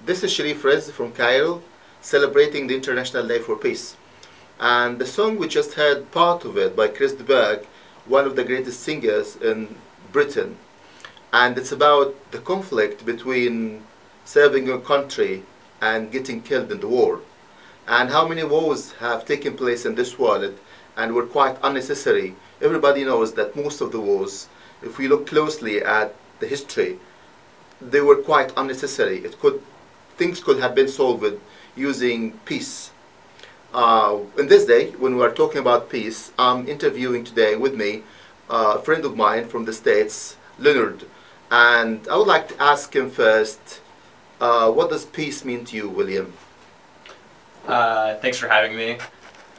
This is Sharif Rez from Cairo, celebrating the International Day for Peace. And the song we just heard part of it by Chris de Burgh, one of the greatest singers in Britain. And it's about the conflict between serving your country and getting killed in the war. And how many wars have taken place in this world and were quite unnecessary. Everybody knows that most of the wars, if we look closely at the history, they were quite unnecessary. Things could have been solved using peace. In this day, when we are talking about peace, I'm interviewing today with me a friend of mine from the States, Leonard. And I would like to ask him first, what does peace mean to you, William? Thanks for having me.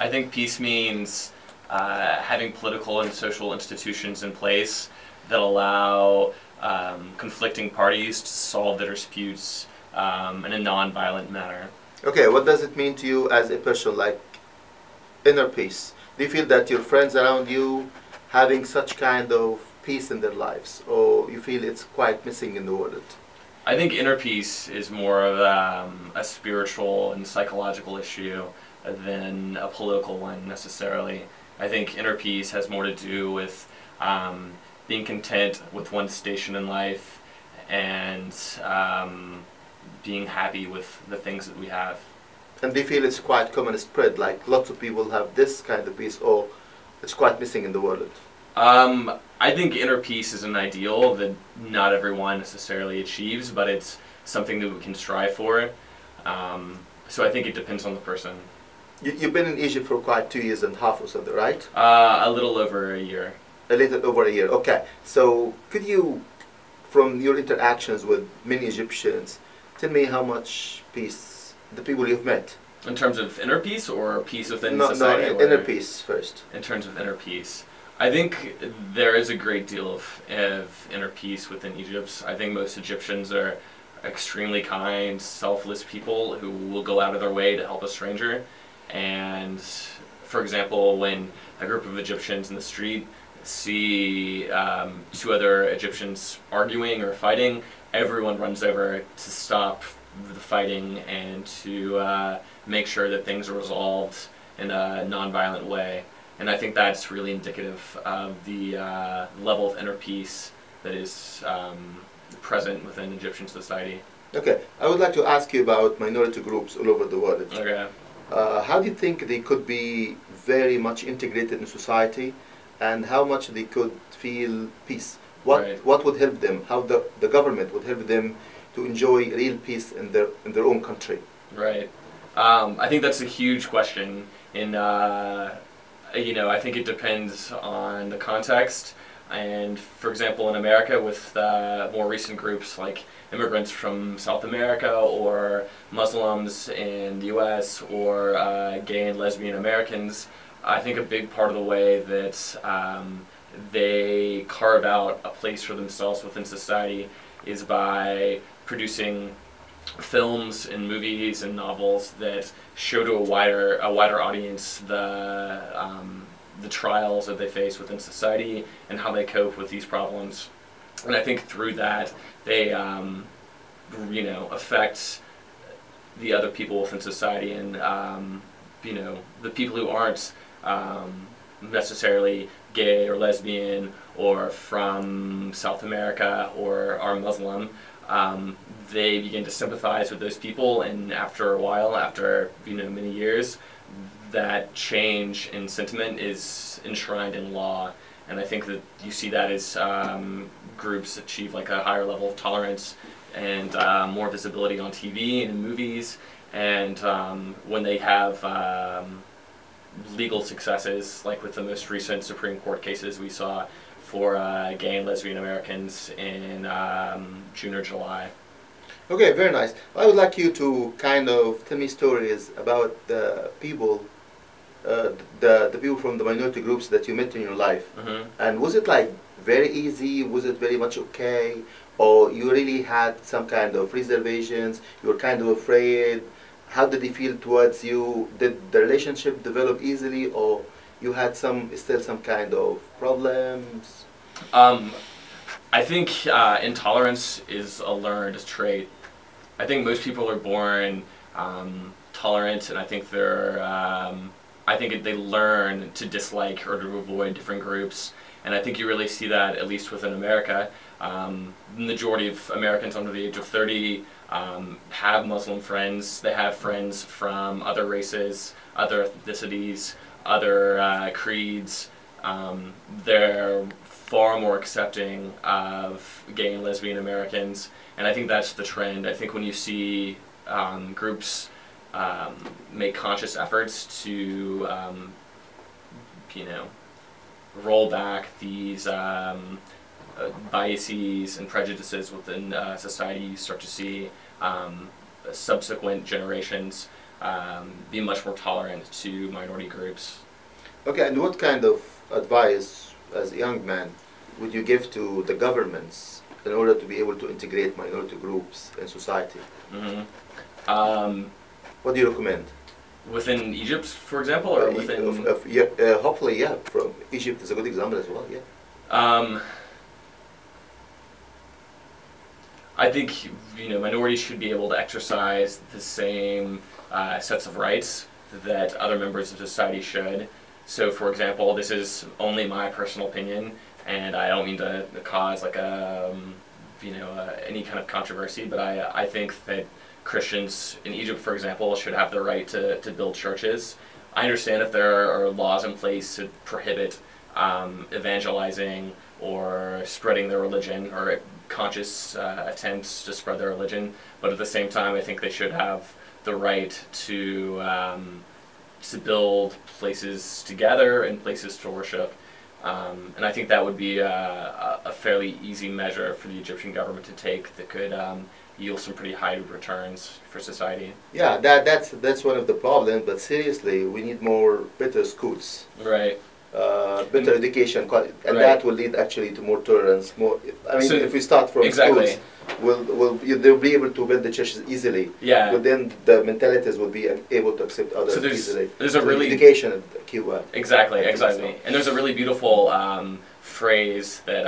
I think peace means having political and social institutions in place that allow conflicting parties to solve their disputes in a non-violent manner. Okay, what does it mean to you as a person, like inner peace? Do you feel that your friends around you having such kind of peace in their lives, or you feel it's quite missing in the world? I think inner peace is more of a spiritual and psychological issue than a political one necessarily. I think inner peace has more to do with being content with one's station in life and being happy with the things that we have. And do you feel it's quite common spread, like lots of people have this kind of peace, or it's quite missing in the world? I think inner peace is an ideal that not everyone necessarily achieves, but it's something that we can strive for. So I think it depends on the person. You've been in Egypt for quite 2.5 years or something, right? A little over a year. A little over a year, okay. So could you, from your interactions with many Egyptians, tell me how much peace the people you've met? In terms of inner peace or peace within society? No, inner peace first. In terms of inner peace. I think there is a great deal of inner peace within Egypt. I think most Egyptians are extremely kind, selfless people who will go out of their way to help a stranger. And for example, when a group of Egyptians in the street see 2 other Egyptians arguing or fighting, everyone runs over to stop the fighting and to make sure that things are resolved in a non-violent way. And I think that's really indicative of the level of inner peace that is present within Egyptian society. Okay, I would like to ask you about minority groups all over the world. Okay. How do you think they could be very much integrated in society, and how much they could feel peace? What would help them? How the government would help them to enjoy real peace in their own country? Right. I think that's a huge question. I think it depends on the context. And for example, in America, with more recent groups like immigrants from South America, or Muslims in the US, or gay and lesbian Americans, I think a big part of the way that they carve out a place for themselves within society is by producing films and movies and novels that show to a wider audience the trials that they face within society and how they cope with these problems. And I think through that they affect the other people within society, and the people who aren't necessarily gay or lesbian or from South America or are Muslim. They begin to sympathize with those people, and after a while, after many years, that change in sentiment is enshrined in law. And I think that you see that as groups achieve like a higher level of tolerance and more visibility on TV and movies, and when they have legal successes, like with the most recent Supreme Court cases we saw for gay and lesbian Americans in June or July. Okay, very nice. I would like you to kind of tell me stories about the people, the people from the minority groups that you met in your life. Mm-hmm. And was it like very easy? Was it very much okay? Or you really had some kind of reservations? You were kind of afraid? How did they feel towards you? Did the relationship develop easily, or you had still some kind of problems? I think intolerance is a learned trait. I think most people are born tolerant, and I think they learn to dislike or to avoid different groups. And I think you really see that, at least within America. The majority of Americans under the age of 30 have Muslim friends. They have friends from other races, other ethnicities, other creeds. They're far more accepting of gay and lesbian Americans, and I think that's the trend. I think when you see groups make conscious efforts to, roll back these biases and prejudices within society, you start to see subsequent generations be much more tolerant to minority groups. Okay, and what kind of advice, as a young man, would you give to the governments in order to be able to integrate minority groups in society? Mm-hmm. What do you recommend? Within Egypt, for example, or within... hopefully, yeah. From Egypt is a good example as well, yeah. I think minorities should be able to exercise the same sets of rights that other members of society should. So, for example, this is only my personal opinion, and I don't mean to cause like any kind of controversy, but I think that Christians in Egypt, for example, should have the right to build churches. I understand if there are laws in place to prohibit evangelizing or spreading their religion, or conscious attempts to spread their religion, but at the same time I think they should have the right to build places together and places to worship. And I think that would be a fairly easy measure for the Egyptian government to take that could yield some pretty high returns for society. Yeah, that's one of the problems, but seriously, we need better schools. Right. Better education, and that will lead actually to more tolerance. So if we start from schools, they'll be able to build the churches easily. Yeah. But then the mentalities will be able to accept others easily. There's a really education at the key word. Exactly. And there's a really beautiful phrase that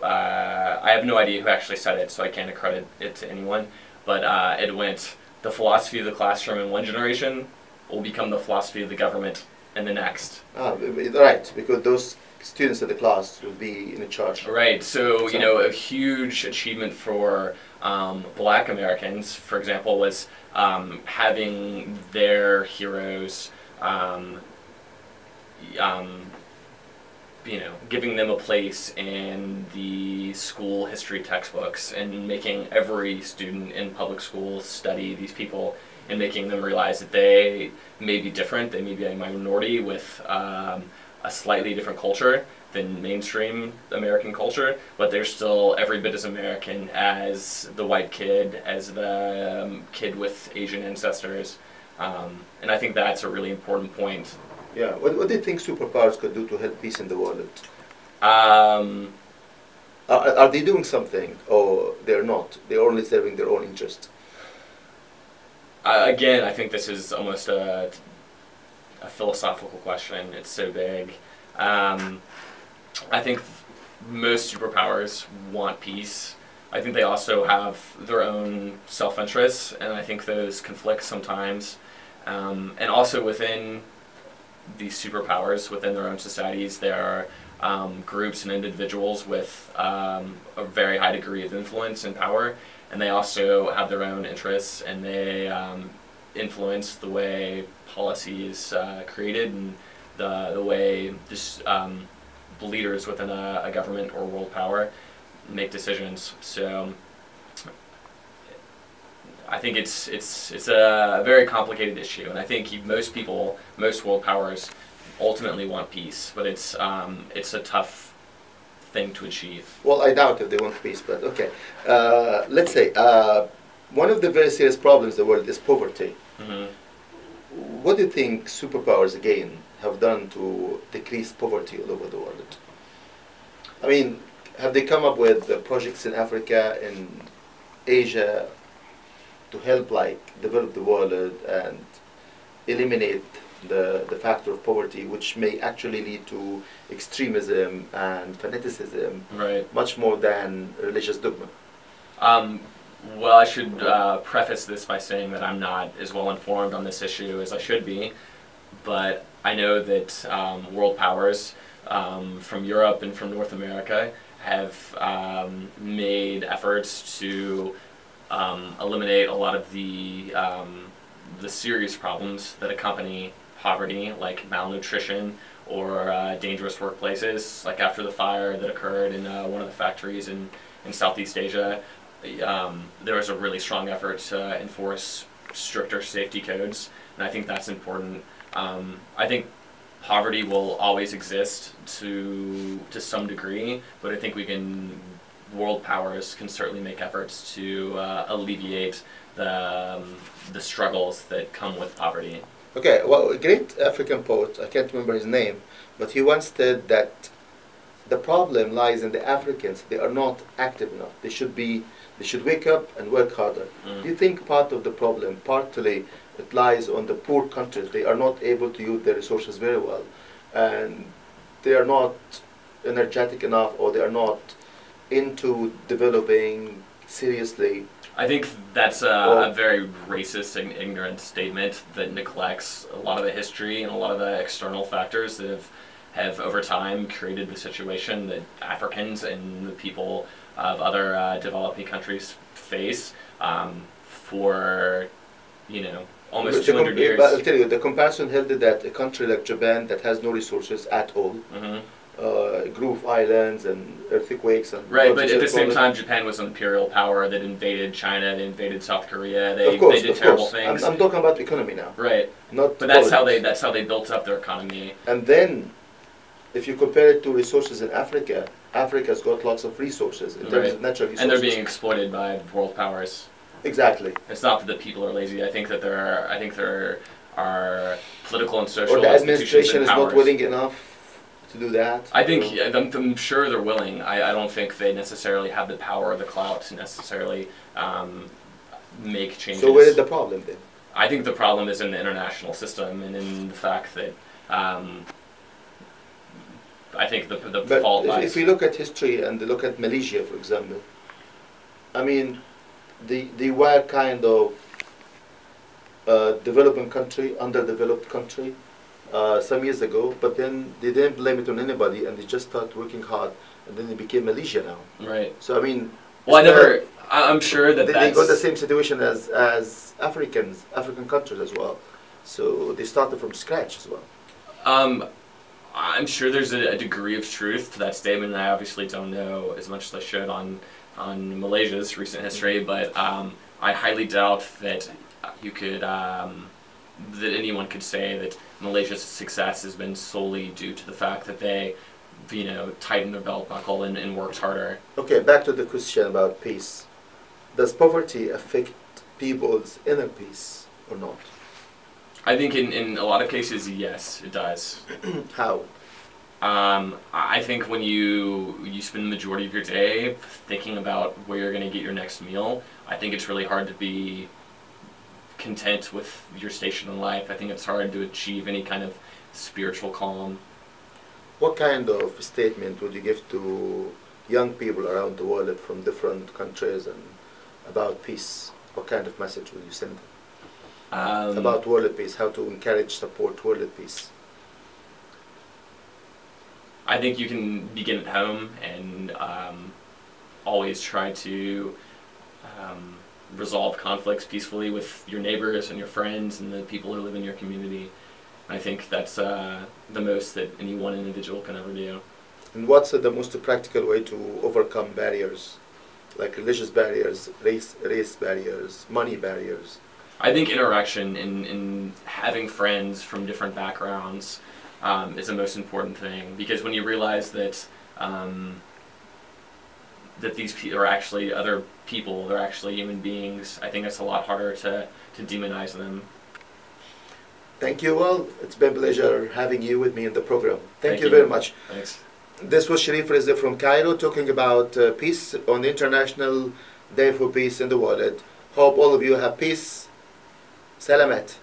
I have no idea who actually said it, so I can't accredit it to anyone. But it went: the philosophy of the classroom in one generation will become the philosophy of the government in the next. Right, because those students in the class will be in charge. Right, so a huge achievement for Black Americans, for example, was having their heroes, giving them a place in the school history textbooks, and making every student in public schools study these people, and making them realize that they may be different, they may be a minority with a slightly different culture than mainstream American culture, but they're still every bit as American as the white kid, as the kid with Asian ancestors. And I think that's a really important point. Yeah, what do you think superpowers could do to help peace in the world? Are they doing something, or they're not? They're only serving their own interest? Again, I think this is almost a philosophical question. It's so big. I think most superpowers want peace. I think they also have their own self-interests, and I think those conflict sometimes. And also within these superpowers, within their own societies, there are groups and individuals with a very high degree of influence and power, and they also have their own interests, and they influence the way policy is created, and the way leaders within a government or world power make decisions. So I think it's a very complicated issue, and I think most world powers ultimately want peace, but it's a tough thing to achieve. Well, I doubt if they want peace, but okay. Let's say one of the very serious problems in the world is poverty. Mm-hmm. What do you think superpowers, again, have done to decrease poverty all over the world? I mean, have they come up with projects in Africa, in Asia, to help develop the world and eliminate the factor of poverty, which may actually lead to extremism and fanaticism, right, much more than religious dogma? Well, I should preface this by saying that I'm not as well informed on this issue as I should be, but I know that world powers from Europe and from North America have made efforts to eliminate a lot of the serious problems that accompany poverty, like malnutrition or dangerous workplaces. Like after the fire that occurred in one of the factories in Southeast Asia, there was a really strong effort to enforce stricter safety codes, and I think that's important. I think poverty will always exist to some degree, but I think world powers can certainly make efforts to alleviate the struggles that come with poverty. Okay, well, a great African poet, I can't remember his name, but he once said that the problem lies in the Africans. They are not active enough. They should wake up and work harder. Do you think part of the problem, partly it lies on the poor countries? They are not able to use their resources very well, and they are not energetic enough, or they are not into developing seriously. I think that's a very racist and ignorant statement that neglects a lot of the history and a lot of the external factors that have over time created the situation that Africans and the people of other developing countries face for, almost 200 years. But I'll tell you, the comparison held that a country like Japan that has no resources at all, group of islands and earthquakes and right, but at the same time, Japan was an imperial power that invaded China, they invaded South Korea. They did terrible things. I'm talking about the economy now. Right. Not but that's how they built up their economy. And then, if you compare it to resources in Africa, Africa's got lots of resources in terms of natural resources. And they're being exploited by world powers. Exactly. It's not that the people are lazy. I think there are political and social or the institutions administration and is powers. not willing enough to do that. I think I'm sure they're willing. I don't think they necessarily have the power or the clout to necessarily make changes. So where is the problem then? I think the problem is in the international system and in the fact that I think the fault lies. If we look at history and look at Malaysia, for example, I mean, they were kind of developing country, underdeveloped country some years ago, but then they didn't blame it on anybody and they just started working hard, and then they became Malaysia now. Right. So I mean, well, I'm sure that they got the same situation as African countries as well. So they started from scratch as well. I'm sure there's a degree of truth to that statement, and I obviously don't know as much as I should on Malaysia's recent history, but I highly doubt that you could that anyone could say that Malaysia's success has been solely due to the fact that they, tightened their belt buckle and worked harder. Okay, back to the question about peace. Does poverty affect people's inner peace or not? I think in a lot of cases, yes, it does. How? I think when you spend the majority of your day thinking about where you're going to get your next meal, I think it's really hard to be content with your station in life. I think it's hard to achieve any kind of spiritual calm. What kind of statement would you give to young people around the world from different countries and about peace? What kind of message would you send them? About world peace, how to encourage, support world peace? I think you can begin at home and always try to resolve conflicts peacefully with your neighbors and your friends and the people who live in your community. I think that's the most that any one individual can ever do. And what's the most practical way to overcome barriers, like religious barriers, race barriers, money barriers? I think interaction and having friends from different backgrounds is the most important thing, because when you realize that that these are actually other people, they're actually human beings, I think it's a lot harder to demonize them. Thank you. Well, it's been a pleasure having you with me in the program. Thank you very much. Thanks. This was Sharif Reza from Cairo talking about peace on the International Day for Peace in the World. Hope all of you have peace. Salamat.